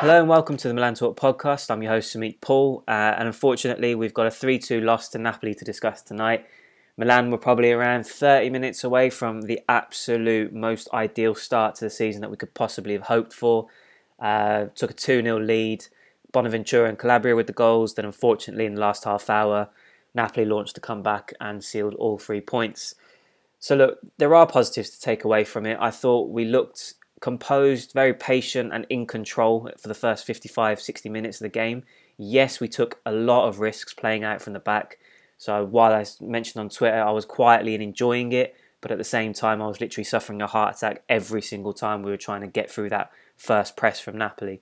Hello and welcome to the Milan Talk podcast. I'm your host Sumit Paul, and unfortunately we've got a 3-2 loss to Napoli to discuss tonight. Milan were probably around 30 minutes away from the absolute most ideal start to the season that we could possibly have hoped for. Took a 2-0 lead, Bonaventura and Calabria with the goals, then unfortunately in the last half hour Napoli launched a comeback and sealed all 3 points. So look, there are positives to take away from it. I thought we looked composed, very patient and in control for the first 55-60 minutes of the game. Yes, we took a lot of risks playing out from the back. So while I mentioned on Twitter I was quietly and enjoying it, but at the same time I was literally suffering a heart attack every single time we were trying to get through that first press from Napoli.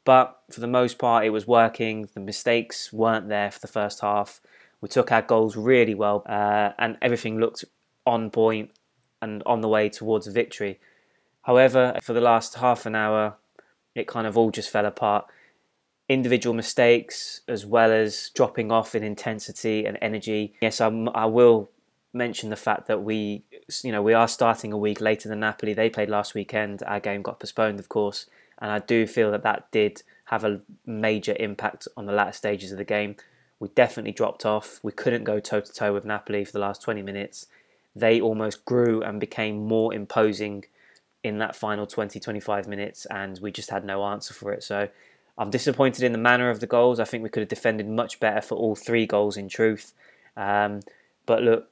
But for the most part it was working. The mistakes weren't there for the first half. We took our goals really well and everything looked on point and on the way towards a victory. However, for the last half an hour, it kind of all just fell apart. Individual mistakes as well as dropping off in intensity and energy. Yes, I will mention the fact that we are starting a week later than Napoli. They played last weekend. Our game got postponed, of course, and I do feel that did have a major impact on the latter stages of the game. We definitely dropped off. We couldn't go toe-to-toe with Napoli for the last 20 minutes. They almost grew and became more imposing in that final 20-25 minutes, and we just had no answer for it. So I'm disappointed in the manner of the goals. I think we could have defended much better for all 3 goals in truth. But look,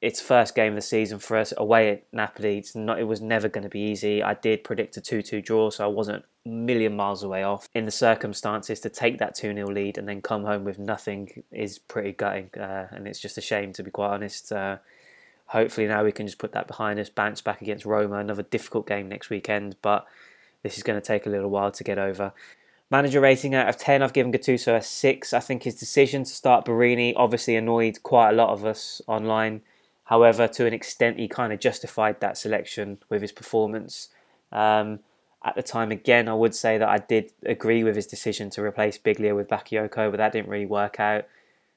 it's first game of the season for us away at Napoli. It was never going to be easy. I did predict a 2-2 draw, so I wasn't a million miles away off. In the circumstances, to take that 2-0 lead and then come home with nothing is pretty gutting, and it's just a shame, to be quite honest. Hopefully now we can just put that behind us, bounce back against Roma, another difficult game next weekend, but this is going to take a little while to get over. Manager rating out of 10, I've given Gattuso a 6. I think his decision to start Barini obviously annoyed quite a lot of us online. However, to an extent, he kind of justified that selection with his performance. At the time, again, I would say that I did agree with his decision to replace Biglia with Bakayoko, but that didn't really work out.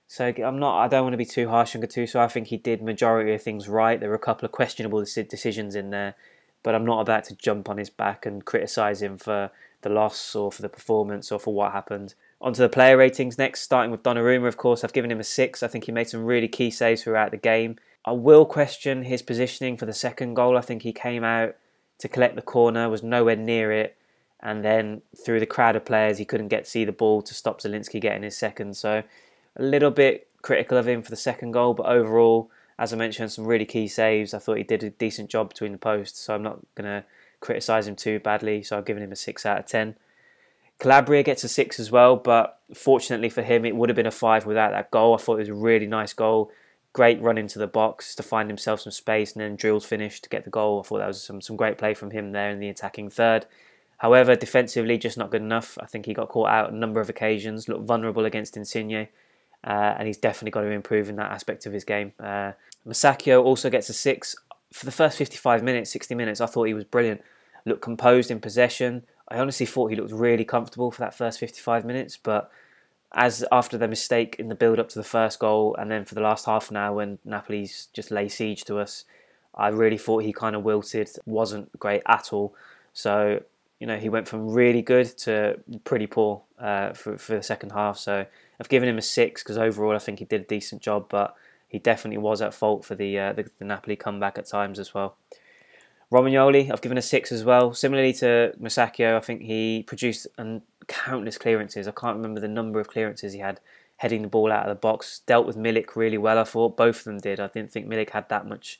So I don't want to be too harsh on Gattuso. I think he did majority of things right. There were a couple of questionable decisions in there, but I'm not about to jump on his back and criticise him for the loss or for the performance or for what happened. On to the player ratings next, starting with Donnarumma, of course. I've given him a 6. I think he made some really key saves throughout the game. I will question his positioning for the second goal. I think he came out to collect the corner, was nowhere near it, and then through the crowd of players he couldn't see the ball to stop Zielinski getting his second. So a little bit critical of him for the second goal, but overall, as I mentioned, some really key saves. I thought he did a decent job between the posts, so I'm not going to criticise him too badly, so I've given him a 6 out of 10. Calabria gets a 6 as well, but fortunately for him, it would have been a 5 without that goal. I thought it was a really nice goal. Great run into the box to find himself some space and then drills finish to get the goal. I thought that was some great play from him there in the attacking third. However, defensively, just not good enough. I think he got caught out on a number of occasions, looked vulnerable against Insigne. And he's definitely got to improve in that aspect of his game. Masaccio also gets a 6. For the first 55 minutes, 60 minutes, I thought he was brilliant. Looked composed in possession. I honestly thought he looked really comfortable for that first 55 minutes, but as after the mistake in the build-up to the first goal, and then for the last half an hour when Napoli's just lay siege to us, I really thought he kind of wilted, wasn't great at all. So, he went from really good to pretty poor for the second half. So I've given him a 6 because overall I think he did a decent job, but he definitely was at fault for the Napoli comeback at times as well. Romagnoli, I've given a 6 as well. Similarly to Masaccio, I think he produced countless clearances. I can't remember the number of clearances he had heading the ball out of the box. Dealt with Milik really well, I thought. Both of them did. I didn't think Milik had that much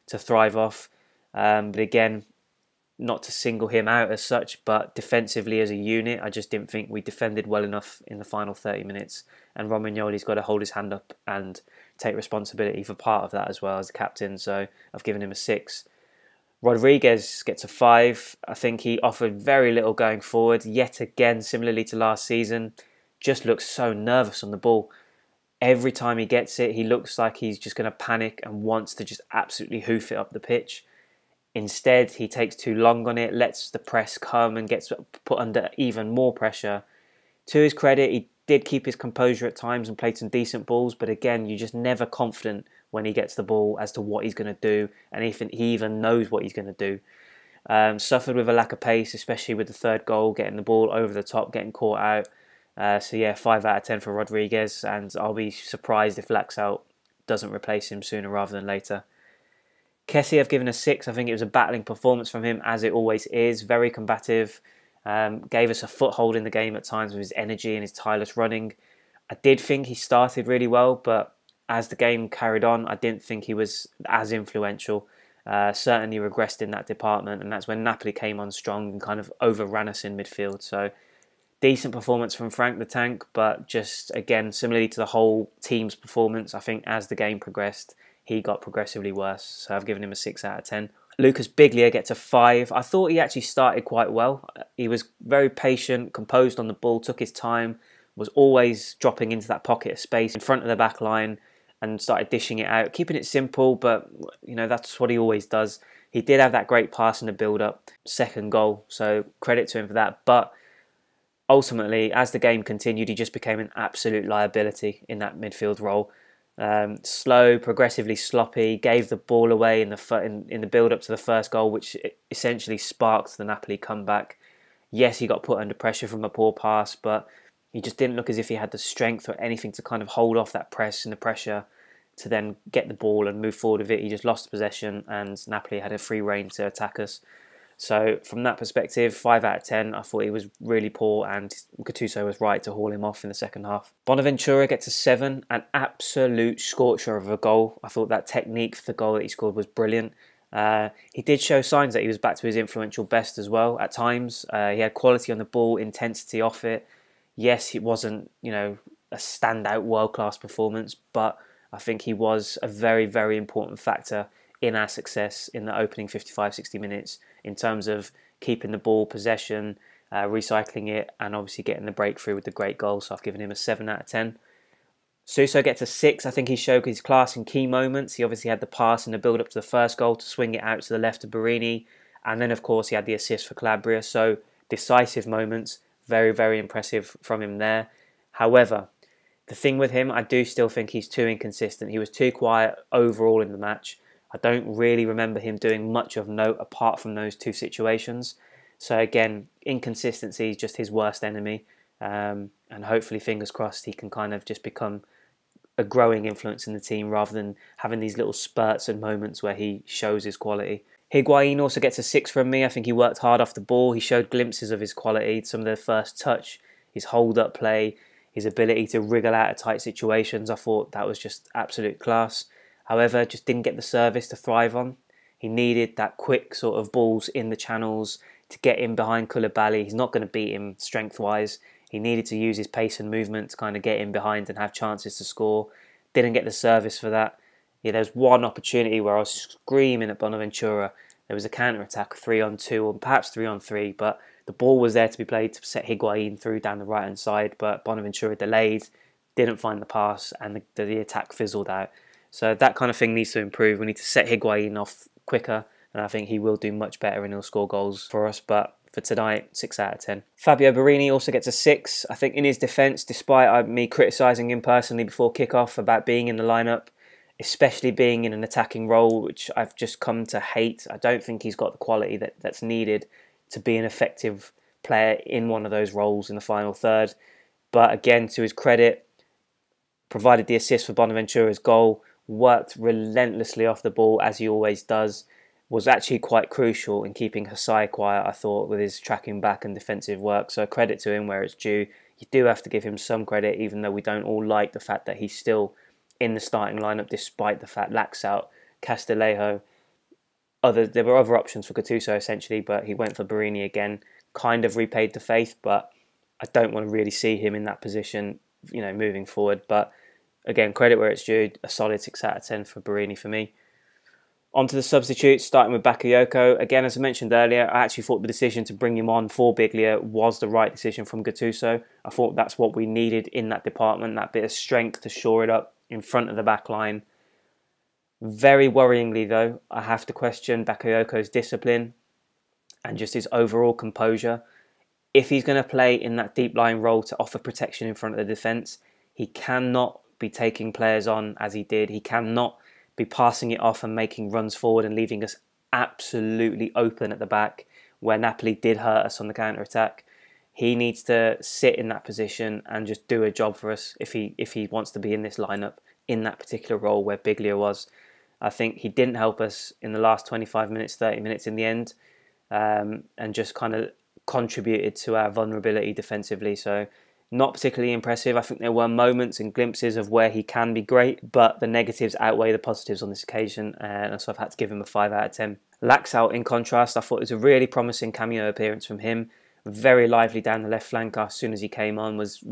to thrive off. But again, not to single him out as such, but defensively as a unit, I just didn't think we defended well enough in the final 30 minutes. And Romagnoli's got to hold his hand up and take responsibility for part of that as well as the captain. So I've given him a 6. Rodriguez gets a 5. I think he offered very little going forward. Yet again, similarly to last season, just looks so nervous on the ball. Every time he gets it, he looks like he's just going to panic and wants to just absolutely hoof it up the pitch. Instead, he takes too long on it, lets the press come and gets put under even more pressure. To his credit, he did keep his composure at times and played some decent balls, but again, you're just never confident when he gets the ball as to what he's going to do and if he even knows what he's going to do. Suffered with a lack of pace, especially with the third goal, getting the ball over the top, getting caught out. So yeah, 5 out of 10 for Rodriguez, and I'll be surprised if Laxalt doesn't replace him sooner rather than later. Kessie I've given a 6. I think it was a battling performance from him, as it always is. Very combative. Gave us a foothold in the game at times with his energy and his tireless running. I did think he started really well, but as the game carried on, I didn't think he was as influential. Certainly regressed in that department, and that's when Napoli came on strong and kind of overran us in midfield. So decent performance from Frank the Tank, but just again, similarly to the whole team's performance, I think as the game progressed, he got progressively worse. So I've given him a 6 out of 10. Lucas Biglia gets a 5. I thought he actually started quite well. He was very patient, composed on the ball, took his time, was always dropping into that pocket of space in front of the back line and started dishing it out, keeping it simple, but that's what he always does. He did have that great pass in the build-up, second goal, so credit to him for that. But ultimately, as the game continued, he just became an absolute liability in that midfield role. Slow, progressively sloppy, gave the ball away in the build-up to the first goal, which essentially sparked the Napoli comeback. Yes, he got put under pressure from a poor pass, but he just didn't look as if he had the strength or anything to kind of hold off that press and the pressure to then get the ball and move forward with it. He just lost possession and Napoli had a free rein to attack us. So from that perspective, 5 out of 10, I thought he was really poor and Gattuso was right to haul him off in the second half. Bonaventura gets a 7, an absolute scorcher of a goal. I thought that technique for the goal that he scored was brilliant. He did show signs that he was back to his influential best as well at times. He had quality on the ball, intensity off it. Yes, it wasn't, a standout world-class performance, but I think he was a very, very important factor in our success in the opening 55, 60 minutes in terms of keeping the ball, possession, recycling it, and obviously getting the breakthrough with the great goal. So I've given him a 7 out of 10. Suso gets a 6. I think he showed his class in key moments. He obviously had the pass in the build-up to the first goal to swing it out to the left of Barini. And then, of course, he had the assist for Calabria. So decisive moments. Very, very impressive from him there. However, the thing with him, I do still think he's too inconsistent. He was too quiet overall in the match. I don't really remember him doing much of note apart from those two situations. So again, inconsistency is just his worst enemy. And hopefully, fingers crossed, he can kind of just become a growing influence in the team rather than having these little spurts and moments where he shows his quality. Higuain also gets a 6 from me. I think he worked hard off the ball. He showed glimpses of his quality, some of the first touch, his hold-up play, his ability to wriggle out of tight situations. I thought that was just absolute class. However, just didn't get the service to thrive on. He needed that quick sort of balls in the channels to get in behind Koulibaly. He's not going to beat him strength-wise. He needed to use his pace and movement to kind of get in behind and have chances to score. Didn't get the service for that. Yeah, there was one opportunity where I was screaming at Bonaventura. There was a counter-attack 3-on-2 or perhaps 3-on-3, but the ball was there to be played to set Higuain through down the right-hand side, but Bonaventura delayed, didn't find the pass, and the attack fizzled out. So that kind of thing needs to improve. We need to set Higuain off quicker, and I think he will do much better and he'll score goals for us, but for tonight, 6 out of 10. Fabio Barini also gets a 6. I think in his defence, despite me criticising him personally before kick-off about being in the lineup, especially being in an attacking role, which I've just come to hate. I don't think he's got the quality that's needed to be an effective player in one of those roles in the final third. But again, to his credit, provided the assist for Bonaventura's goal, worked relentlessly off the ball as he always does, was actually quite crucial in keeping Hasai quiet, I thought, with his tracking back and defensive work. So credit to him where it's due. You do have to give him some credit, even though we don't all like the fact that he's still in the starting lineup, despite the fact Laxalt, Castillejo, there were other options for Gattuso essentially, but he went for Barini again, kind of repaid the faith, but I don't want to really see him in that position, moving forward. But again, credit where it's due, a solid 6 out of 10 for Barini for me. On to the substitutes, starting with Bakayoko. Again, as I mentioned earlier, I actually thought the decision to bring him on for Biglia was the right decision from Gattuso. I thought that's what we needed in that department, that bit of strength to shore it up in front of the back line. Very worryingly, though, I have to question Bakayoko's discipline and just his overall composure. If he's going to play in that deep line role to offer protection in front of the defence, he cannot be taking players on as he did. He cannot be passing it off and making runs forward and leaving us absolutely open at the back where Napoli did hurt us on the counter-attack. He needs to sit in that position and just do a job for us if he wants to be in this lineup in that particular role where Biglia was. I think he didn't help us in the last 25 minutes, 30 minutes in the end, and just kind of contributed to our vulnerability defensively. So not particularly impressive. I think there were moments and glimpses of where he can be great, but the negatives outweigh the positives on this occasion, and so I've had to give him a 5 out of 10. Laxalt, in contrast, I thought it was a really promising cameo appearance from him. Very lively down the left flank as soon as he came on, was,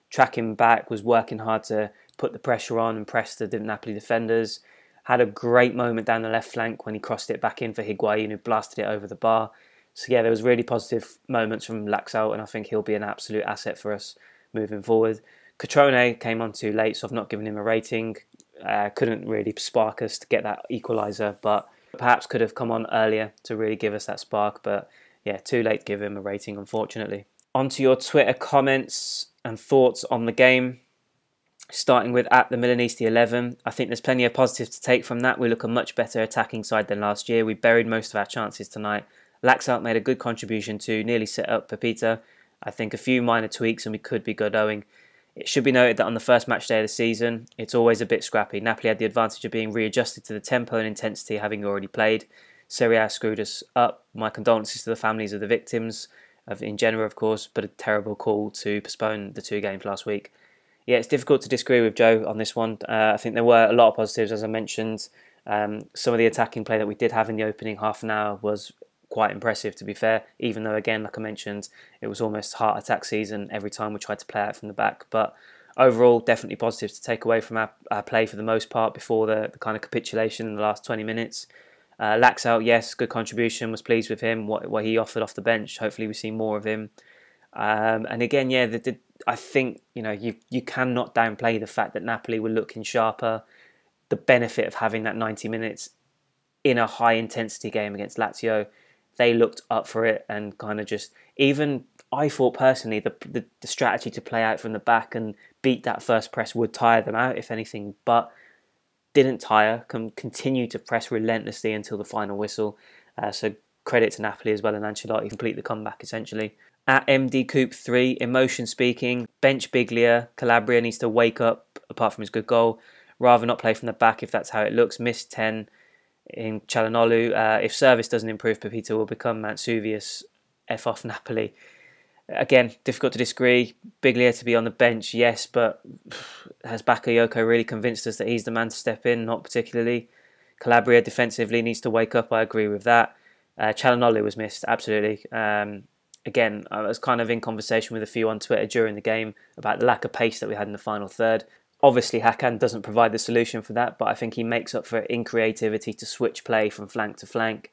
tracking back, was working hard to put the pressure on and press the Napoli defenders. Had a great moment down the left flank when he crossed it back in for Higuain, who blasted it over the bar. So yeah, there was really positive moments from Laxalt, and I think he'll be an absolute asset for us moving forward. Cutrone came on too late, so I've not given him a rating. Couldn't really spark us to get that equaliser, but perhaps could have come on earlier to really give us that spark. But yeah, too late to give him a rating, unfortunately. On to your Twitter comments and thoughts on the game. Starting with at the Milanisti 11, I think there's plenty of positives to take from that. We look a much better attacking side than last year. We buried most of our chances tonight. Laxalt made a good contribution to nearly set up Pepita. I think a few minor tweaks and we could be good owing. It should be noted that on the first match day of the season, it's always a bit scrappy. Napoli had the advantage of being readjusted to the tempo and intensity having already played. Serie A screwed us up. My condolences to the families of the victims, in Genoa of course, but a terrible call to postpone the 2 games last week. Yeah, it's difficult to disagree with Joe on this one. I think there were a lot of positives, as I mentioned. Some of the attacking play that we did have in the opening half an hour was quite impressive, to be fair, even though, again, like I mentioned, it was almost heart attack season every time we tried to play out from the back. But overall, definitely positives to take away from our play for the most part before the kind of capitulation in the last 20 minutes. Laxalt, yes, good contribution. Was pleased with him, what he offered off the bench. Hopefully we see more of him. And again, yeah, I think you cannot downplay the fact that Napoli were looking sharper. The benefit of having that 90 minutes in a high intensity game against Lazio, they looked up for it and kind of just, even I thought personally the strategy to play out from the back and beat that first press would tire them out, if anything, but didn't tire, continue to press relentlessly until the final whistle. So credit to Napoli as well, and Ancelotti complete the comeback essentially. At MD Coop 3, emotion speaking, bench Biglia. Calabria needs to wake up, apart from his good goal. Rather not play from the back if that's how it looks. Missed 10 in Çalhanoğlu. If service doesn't improve, Pepita will become Mantsuvius. F off Napoli. Again, difficult to disagree. Biglia to be on the bench, yes, but has Bakayoko really convinced us that he's the man to step in? Not particularly. Calabria defensively needs to wake up, I agree with that. Çalhanoğlu was missed, absolutely. Again, I was kind of in conversation with a few on Twitter during the game about the lack of pace that we had in the final third. Obviously, Hakan doesn't provide the solution for that, but I think he makes up for it in creativity to switch play from flank to flank,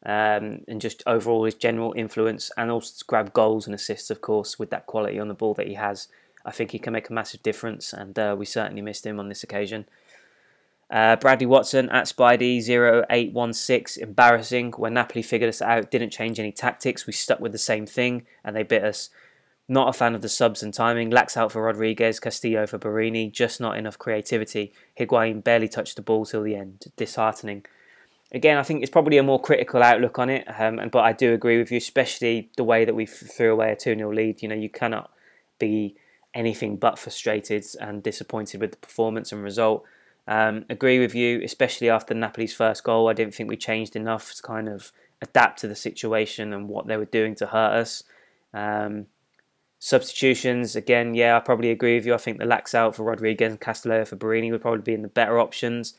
and just overall his general influence, and also to grab goals and assists, of course, with that quality on the ball that he has. I think he can make a massive difference, and we certainly missed him on this occasion. Bradley Watson at Spidey0816, embarrassing. When Napoli figured us out, didn't change any tactics, we stuck with the same thing and they bit us. Not a fan of the subs and timing. Laxalt for Rodriguez, Castillo for Barini, just not enough creativity. Higuain barely touched the ball till the end, disheartening. Again, I think it's probably a more critical outlook on it, but I do agree with you, especially the way that we threw away a 2-0 lead. You cannot be anything but frustrated and disappointed with the performance and result. Agree with you, especially after Napoli's first goal. I didn't think we changed enough to kind of adapt to the situation and what they were doing to hurt us. Substitutions, again, yeah, I probably agree with you. I think the Laxalt for Rodriguez and Castello for Barini would probably be in the better options.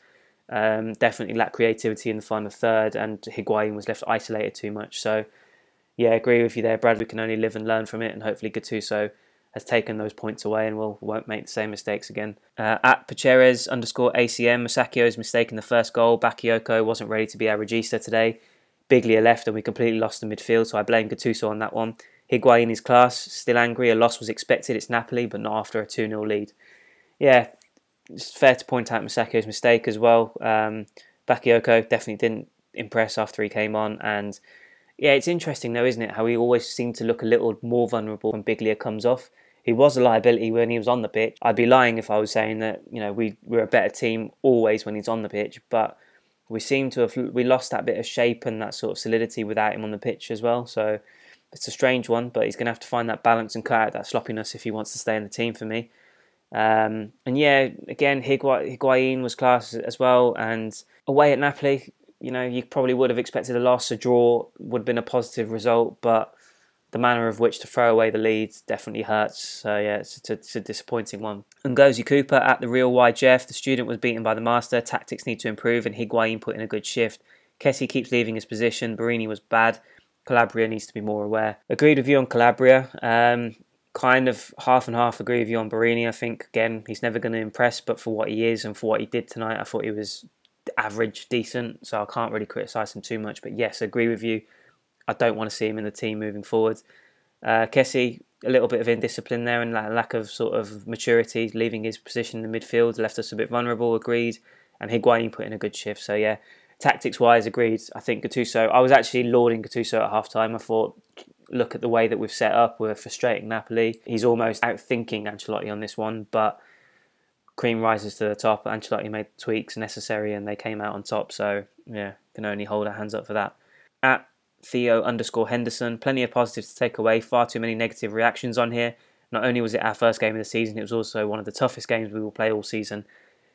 Definitely lacked creativity in the final third, and Higuain was left isolated too much. So, yeah, agree with you there, Brad. We can only live and learn from it, and hopefully Gattuso has taken those points away and won't make the same mistakes again. At Pacheres_ACM, Masakio's mistake in the first goal. Bakayoko wasn't ready to be our regista today. Biglia left and we completely lost the midfield, so I blame Gattuso on that one. Higuain is class, still angry. A loss was expected. It's Napoli, but not after a 2-0 lead. Yeah, it's fair to point out Masakio's mistake as well. Bakayoko definitely didn't impress after he came on, and yeah, it's interesting though, isn't it, how we always seem to look a little more vulnerable when Biglia comes off. He was a liability when he was on the pitch. I'd be lying if I was saying that we're a better team always when he's on the pitch, but we seem to have we lost that bit of shape and that sort of solidity without him on the pitch as well. So it's a strange one, but he's going to have to find that balance and cut out that sloppiness if he wants to stay in the team for me. And yeah, again, Higuain was class as well. And away at Napoli, you probably would have expected a loss. A draw would have been a positive result, but the manner of which to throw away the lead definitely hurts. So yeah, it's a disappointing one. Ngozi Cooper at the real YJF. The student was beaten by the master. Tactics need to improve, and Higuain put in a good shift. Kessie keeps leaving his position. Barini was bad. Calabria needs to be more aware. Agreed with you on Calabria. Kind of half and half agree with you on Barini. I think, again, he's never going to impress, but for what he is and for what he did tonight, I thought he was average, decent, so I can't really criticise him too much. But yes, agree with you. I don't want to see him in the team moving forward. Kessie, a little bit of indiscipline there and lack of sort of maturity, leaving his position in the midfield, left us a bit vulnerable, agreed. And Higuain put in a good shift, so yeah. Tactics-wise, agreed. I think Gattuso, I was actually lauding Gattuso at half-time. I thought, look at the way that we've set up. We're frustrating Napoli. He's almost outthinking Ancelotti on this one, but cream rises to the top. Ancelotti made tweaks necessary and they came out on top. So, yeah, can only hold our hands up for that. At Theo_Henderson, plenty of positives to take away. Far too many negative reactions on here. Not only was it our first game of the season, it was also one of the toughest games we will play all season.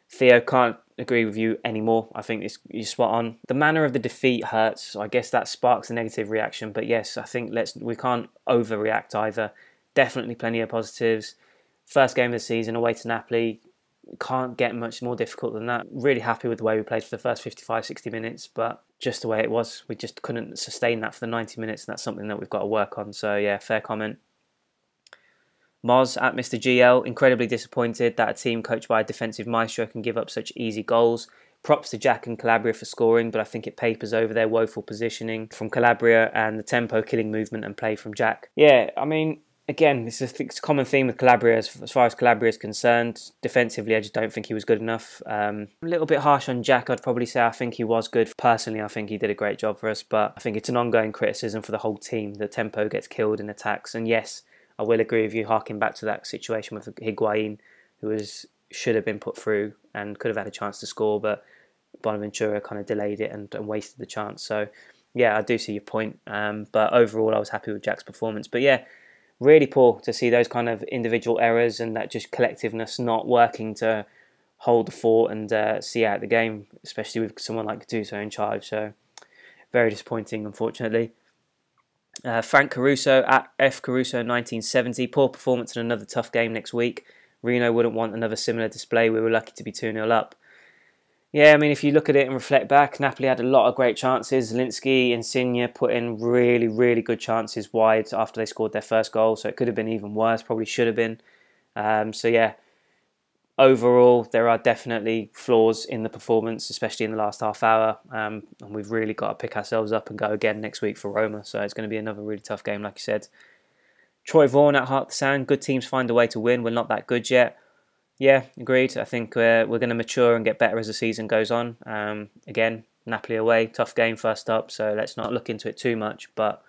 Theo, can't agree with you anymore. I think you're spot on. The manner of the defeat hurts. So I guess that sparks a negative reaction. But yes, I think we can't overreact either. Definitely plenty of positives. First game of the season away to Napoli. Can't get much more difficult than that. Really happy with the way we played for the first 55, 60 minutes. But just the way it was. We just couldn't sustain that for the 90 minutes. And that's something that we've got to work on. So yeah, fair comment. Moz at Mr. GL, incredibly disappointed that a team coached by a defensive maestro can give up such easy goals. Props to Jack and Calabria for scoring, but I think it papers over their woeful positioning from Calabria and the tempo killing movement and play from Jack. Yeah, I mean, again, it's a common theme with Calabria as far as Calabria is concerned. Defensively, I just don't think he was good enough. A little bit harsh on Jack, I'd probably say. I think he was good. Personally, I think he did a great job for us, but I think it's an ongoing criticism for the whole team. The tempo gets killed in attacks, and yes, I will agree with you, harking back to that situation with Higuain, who should have been put through and could have had a chance to score, but Bonaventura kind of delayed it and wasted the chance. So, yeah, I do see your point. But overall, I was happy with Jack's performance. But yeah, really poor to see those kind of individual errors and that just collectiveness not working to hold the fort and see out the game, especially with someone like Gattuso in charge. So, very disappointing, unfortunately. Frank Caruso at F Caruso 1970. Poor performance in another tough game next week. Reno wouldn't want another similar display. We were lucky to be 2-0 up. Yeah, I mean, if you look at it and reflect back, Napoli had a lot of great chances. Zielinski, Insigne put in really, really good chances wide after they scored their first goal. So it could have been even worse. Probably should have been. So yeah, overall, there are definitely flaws in the performance, especially in the last half hour. And we've really got to pick ourselves up and go again next week for Roma. So it's going to be another really tough game, like you said. Troy Vaughan at Heart the Sound. Good teams find a way to win. We're not that good yet. Yeah, agreed. I think we're going to mature and get better as the season goes on. Again, Napoli away, tough game first up. So let's not look into it too much. But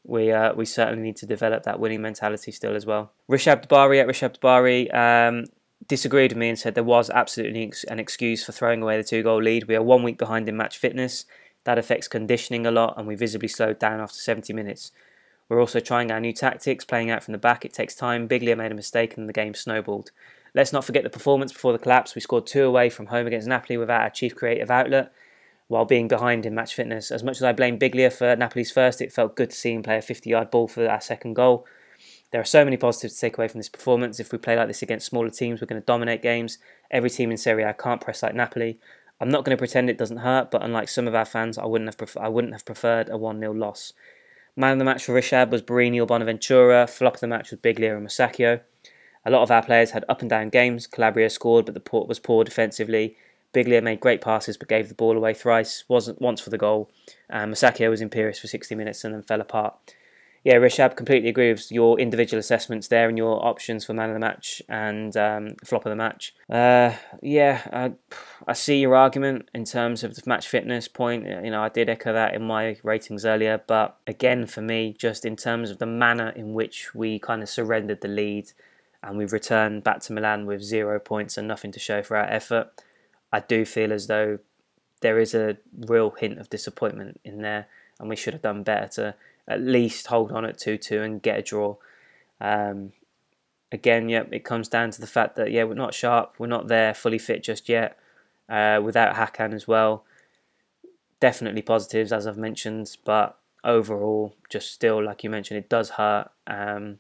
we certainly need to develop that winning mentality still as well. Rishab Dabari at Rishab Dabari. Disagreed with me and said there was absolutely an excuse for throwing away the 2-goal lead. We are 1 week behind in match fitness. That affects conditioning a lot and we visibly slowed down after 70 minutes. We're also trying our new tactics, playing out from the back. It takes time. Biglia made a mistake and the game snowballed. Let's not forget the performance before the collapse. We scored 2 away from home against Napoli without our chief creative outlet while being behind in match fitness. As much as I blame Biglia for Napoli's first, it felt good to see him play a 50-yard ball for our second goal. There are so many positives to take away from this performance. If we play like this against smaller teams, we're going to dominate games. Every team in Serie A can't press like Napoli. I'm not going to pretend it doesn't hurt, but unlike some of our fans, I wouldn't have preferred a 1-0 loss. Man of the match for Rishab was Barini or Bonaventura. Flop of the match was Biglia and Masaccio. A lot of our players had up and down games. Calabria scored, but the port was poor defensively. Biglia made great passes, but gave the ball away thrice. Wasn't once for the goal. Masaccio was imperious for 60 minutes and then fell apart. Yeah, Rishab, completely agree with your individual assessments there and your options for man of the match and flop of the match. I see your argument in terms of the match fitness point. You know, I did echo that in my ratings earlier, but again, for me, just in terms of the manner in which we kind of surrendered the lead and we've returned back to Milan with 0 points and nothing to show for our effort, I do feel as though there is a real hint of disappointment in there, and we should have done better to at least hold on at 2-2 and get a draw. Again, it comes down to the fact that, we're not sharp, we're not there fully fit just yet, without Hakan as well. Definitely positives, as I've mentioned, but overall, just still, like you mentioned, it does hurt, and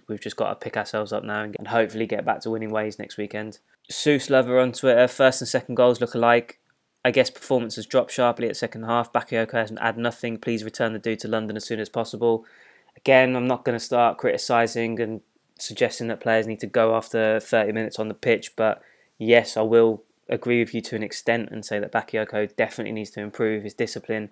we've just got to pick ourselves up now and hopefully get back to winning ways next weekend. Seuss Lover on Twitter, first and second goals look alike. I guess performance has dropped sharply at second half. Bakayoko hasn't added nothing. Please return the dude to London as soon as possible. Again, I'm not going to start criticising and suggesting that players need to go after 30 minutes on the pitch, but yes, I will agree with you to an extent and say that Bakayoko definitely needs to improve his discipline.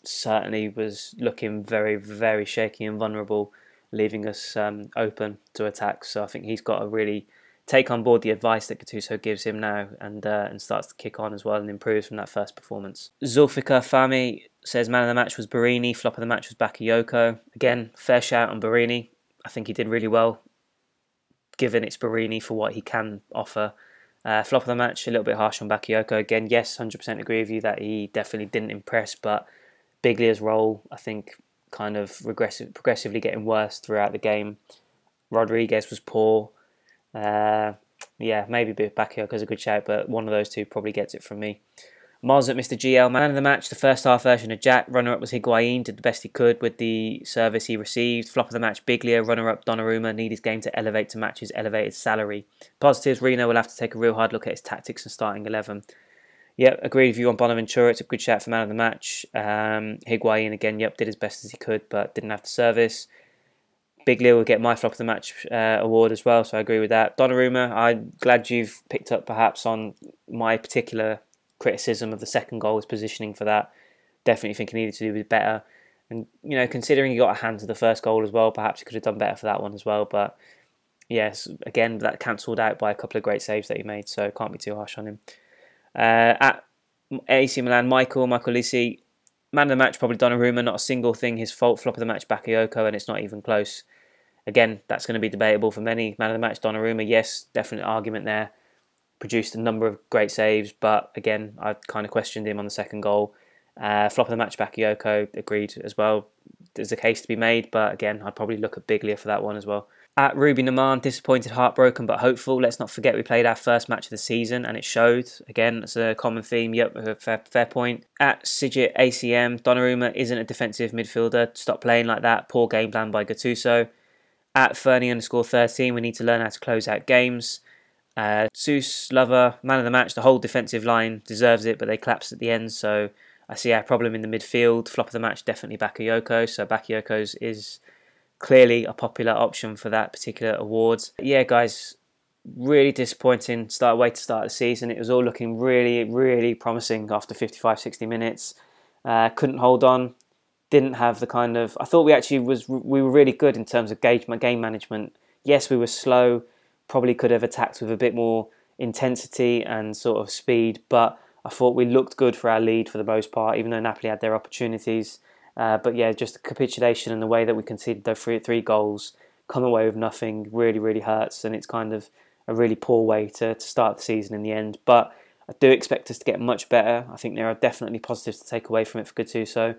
Certainly was looking very, very shaky and vulnerable, leaving us open to attack. So I think he's got to really take on board the advice that Gattuso gives him now and starts to kick on as well and improves from that first performance. Zulfikar Fahmy says man of the match was Borini, flop of the match was Bakayoko. Again, fair shout on Borini. I think he did really well, given it's Borini for what he can offer. Flop of the match, a little bit harsh on Bakayoko. Again, yes, 100% agree with you that he definitely didn't impress, but Biglia's role, I think, kind of progressively getting worse throughout the game. Rodriguez was poor. Maybe Bakayoko's a good shout, but one of those two probably gets it from me. Mars at Mr. GL, man of the match, the first half version of Jack. Runner-up was Higuain, did the best he could with the service he received. Flop of the match, Biglia. Runner-up, Donnarumma, need his game to elevate to match his elevated salary. Positives, Reno will have to take a real hard look at his tactics and starting 11. Yep, agree with you on Bonaventura, it's a good shout for man of the match. Higuain, again, did as best as he could, but didn't have the service. Biglia will get my flop of the match award as well, so I agree with that. Donnarumma, I'm glad you've picked up perhaps on my particular criticism of the second goal, his positioning for that. Definitely think he needed to do better. And, considering he got a hand to the first goal as well, perhaps he could have done better for that one as well. But, yes, again, that cancelled out by a couple of great saves that he made, so can't be too harsh on him. At AC Milan, Michael Lisi, man of the match, probably Donnarumma, not a single thing his fault. Flop of the match, Bakayoko, and it's not even close. Again, that's going to be debatable for many. Man of the match, Donnarumma, yes, definite argument there. Produced a number of great saves, but again, I kind of questioned him on the second goal. Flop of the match, Bakayoko, agreed as well. There's a case to be made, but again, I'd probably look at Biglia for that one as well. At Ruby Naman, disappointed, heartbroken, but hopeful. Let's not forget we played our first match of the season, and it showed. Again, it's a common theme. Yep, fair point. At Sigit ACM, Donnarumma isn't a defensive midfielder. Stop playing like that. Poor game plan by Gattuso. At Fernie_13, we need to learn how to close out games. Seuss Lover, man of the match, the whole defensive line deserves it, but they collapsed at the end, so I see our problem in the midfield. Flop of the match, definitely Bakayoko, so Bakayoko's is clearly a popular option for that particular award. Yeah, guys, really disappointing way to start the season. It was all looking really, really promising after 55, 60 minutes. Couldn't hold on. Didn't have the kind of... I thought we were really good in terms of game management. Yes, we were slow. Probably could have attacked with a bit more intensity and sort of speed, but I thought we looked good for our lead for the most part, even though Napoli had their opportunities. But yeah, just the capitulation and the way that we conceded those three goals, come away with nothing, really, really hurts, and it's kind of a really poor way to start the season in the end. But I do expect us to get much better. I think there are definitely positives to take away from it for Gattuso.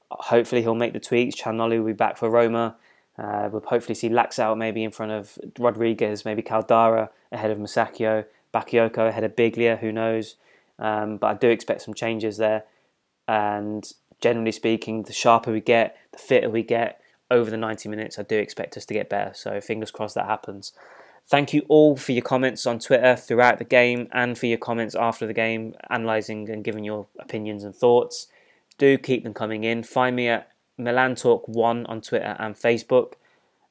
Hopefully he'll make the tweaks. Cianoli will be back for Roma. We'll hopefully see Laxalt maybe in front of Rodriguez, maybe Caldara ahead of Musacchio, Bakayoko ahead of Biglia, who knows. But I do expect some changes there. And generally speaking, the sharper we get, the fitter we get over the 90 minutes, I do expect us to get better. So fingers crossed that happens. Thank you all for your comments on Twitter throughout the game and for your comments after the game, analysing and giving your opinions and thoughts. Do keep them coming in. Find me at Milan Talk 1 on Twitter and Facebook.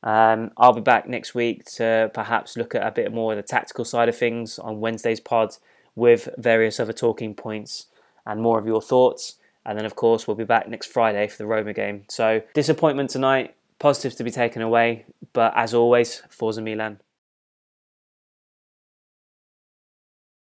I'll be back next week to perhaps look at a bit more of the tactical side of things on Wednesday's pod with various other talking points and more of your thoughts. And then, of course, we'll be back next Friday for the Roma game. So, disappointment tonight, positives to be taken away. But as always, Forza Milan.